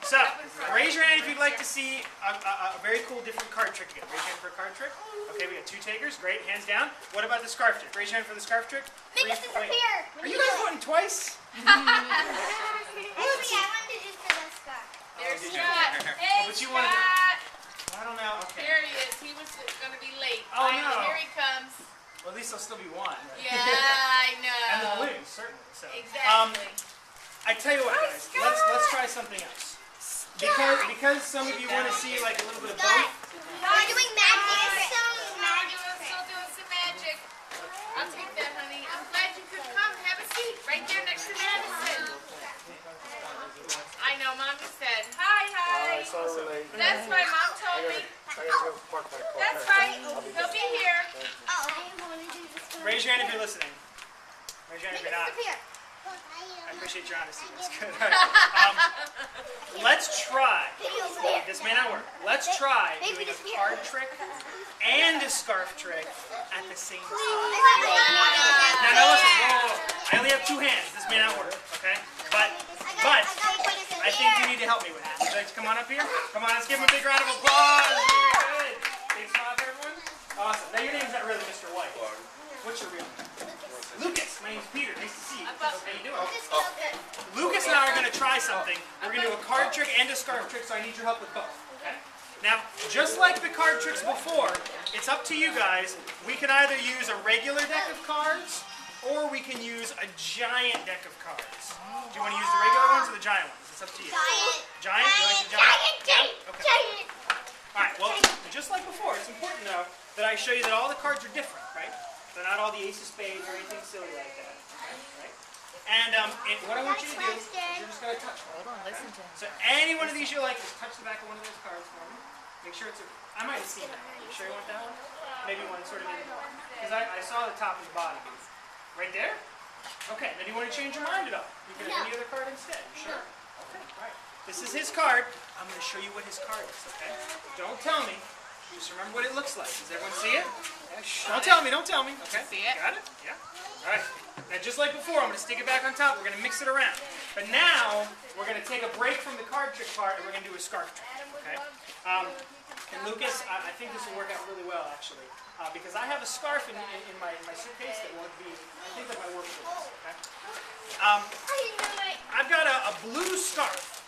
So, raise your hand if you'd like to see a very cool different card trick again. Raise your hand for a card trick. Okay, we got two takers. Great. Hands down. What about the scarf trick? Raise your hand for the scarf trick. Make us disappear. Are you guys voting twice? Actually, I wanted to do for the scarf. There's did you? Scott. Hey, But you wanted to- Scott. I don't know. Okay. Here he is. He was going to be late. Oh, no. Here he comes. Well, at least there'll still be one. Right? Yeah, I know. And the balloons, certainly. So, Exactly. I tell you what, guys. Let's try something else. Because some of you want to see like a little bit of both. We're doing magic. Still doing some magic. I'll take that, honey. I'm glad you could come. Have a seat right there next to Madison. I know, Mommy said, hi. That's right, Mom told me. That's right. He'll be here. Oh, I want to do this one. Raise your hand if you're listening. Raise your hand if Make you're us not. disappear. I appreciate your honesty. That's good. All right. Let's try. This may not work. Let's try doing a card trick and a scarf trick at the same time. Now listen. Whoa. I only have two hands. This may not work. Okay. But I think you need to help me with it. Would you like to come on up here? Come on. Let's give him a big round of applause. Very good. Big smile for everyone. Awesome. Now your name's not really Mr. White. What's your real name? Lucas. My name's Peter. Nice to see you. How you doing? Lucas and I are going to try something. We're going to do a card trick and a scarf trick, so I need your help with both. Okay? Now, just like the card tricks before, it's up to you guys. We can either use a regular deck of cards, or we can use a giant deck of cards. Do you want to use the regular ones or the giant ones? It's up to you. Giant? You like the giant? Yeah? Okay. All right. Well, just like before, it's important, though, that I show you that all the cards are different, right? They're not all the ace of spades or anything silly like that. Right? And what I want you to do is you're just going to touch one. Hold on, listen to him. So any one of these you like, just touch the back of one of those cards for me. Make sure it's I might have seen that one. You sure you want that one? Maybe one sort of in because I saw the top and the bottom. Right there? Okay, now do you want to change your mind at all? You can have any other card instead. Sure? Okay, all right. This is his card. I'm going to show you what his card is, okay? Don't tell me. Just remember what it looks like. Does everyone see it? Don't tell me, okay? See it? Got it? Yeah. All right. Now, just like before, I'm going to stick it back on top. We're going to mix it around. But now, we're going to take a break from the card trick part, and we're going to do a scarf trick, okay? And Lucas, I think this will work out really well, actually, because I have a scarf in my suitcase that will be, I think that might work for this, okay? I've got a blue scarf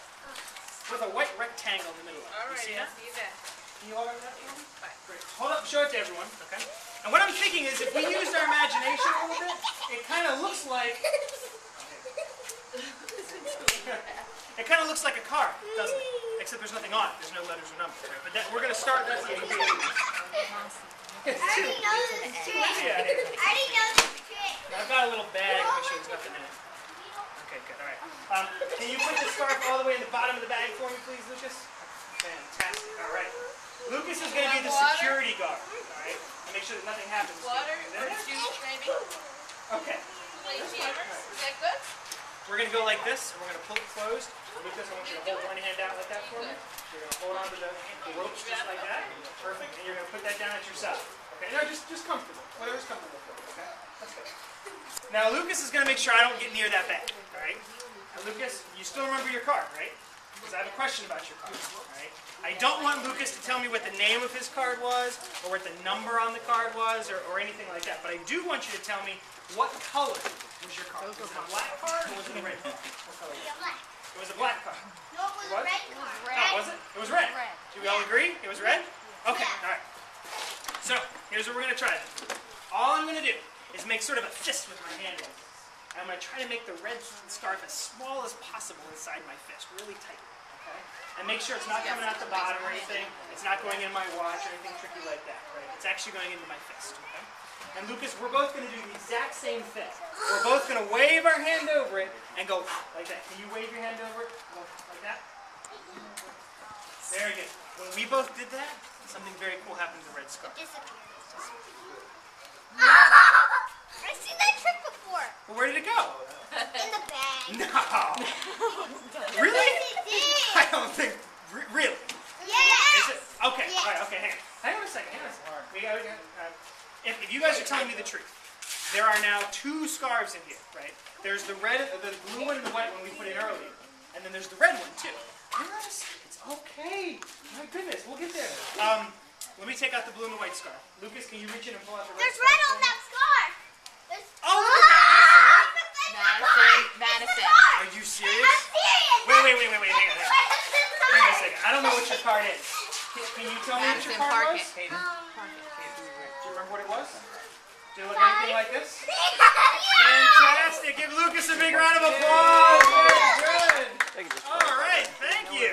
with a white rectangle in the middle of it. All You right, see I that? see that. Can you hold on to that for me? Great. Hold up, show it to everyone, okay? And what I'm thinking is if we used our imagination a little bit, it kind of looks like... It kind of looks like a card, doesn't it? Except there's nothing on it. There's no letters or numbers, right? But we're going to start, that's the idea. I already know this trick. Yeah, I already know this trick. I've got a little bag. Make sure it's got the name. Okay, good. All right. Can you put the scarf all the way in the bottom of the bag for me, please, Lucas? Fantastic. All right. Lucas is going to be the security guard. All right. And make sure that nothing happens. Water or juice, maybe? Okay. Sledgehammer. Is that good? We're going to go like this. And we're going to pull it closed. Lucas, I want you to hold one hand out like that for me. You're going to hold onto the ropes just like that. Perfect. And you're going to put that down at your side. Okay. No, just comfortable. Whatever's comfortable for you. Okay. That's good. Now Lucas is going to make sure I don't get near that bag. All right. Now Lucas, you still remember your card, right? Because I have a question about your card. All right. I don't want Lucas to tell me what the name of his card was, or what the number on the card was, or anything like that. But I do want you to tell me what color was your card. Was it a black card or was it a red card? What color? It was a black card. No, it was a red card. Oh, was it? It was red. Do we all agree? It was red? Okay, all right. So, here's what we're going to try then. All I'm going to do is make sort of a fist with my hand. And I'm going to try to make the red scarf as small as possible inside my fist, really tight. Okay? And make sure it's not coming out the bottom or anything. It's not going in my watch or anything tricky like that. Right? It's actually going into my fist. Okay? And Lucas, we're both going to do the exact same thing. We're both going to wave our hand over it and go like that. Can you wave your hand over it? Go like that. Very good. When we both did that, something very cool happened to the red scarf. I've seen that trick before. Well, where did it go? In the bag. No. Really? Yes, it did. I don't think. Really? Yes. Is it? Okay. Yes. All right. Okay. Hang on a second. We gotta. If you guys are telling me the truth, there are now 2 scarves in here, right? There's the red, the blue one and the white one we put in earlier, and then there's the red one too. Yes. It's okay. My goodness, we'll get there. Let me take out the blue and the white scarf. Lucas, can you reach in and pull out the red There's scarf? red on that scarf. Oh, look at that. Madison. Are you serious? I'm serious. Wait. Hang on. Hang on a second. I don't know what your card is. Can you tell me what your Madison, card park was? it. Hayden, do you remember what it was? Did it look anything like this? Fantastic. Give Lucas a big round of applause. Very good. All right. Thank you.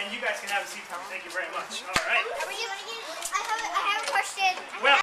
And you guys can have a seat for me. Thank you very much. All right. I have a question. Well.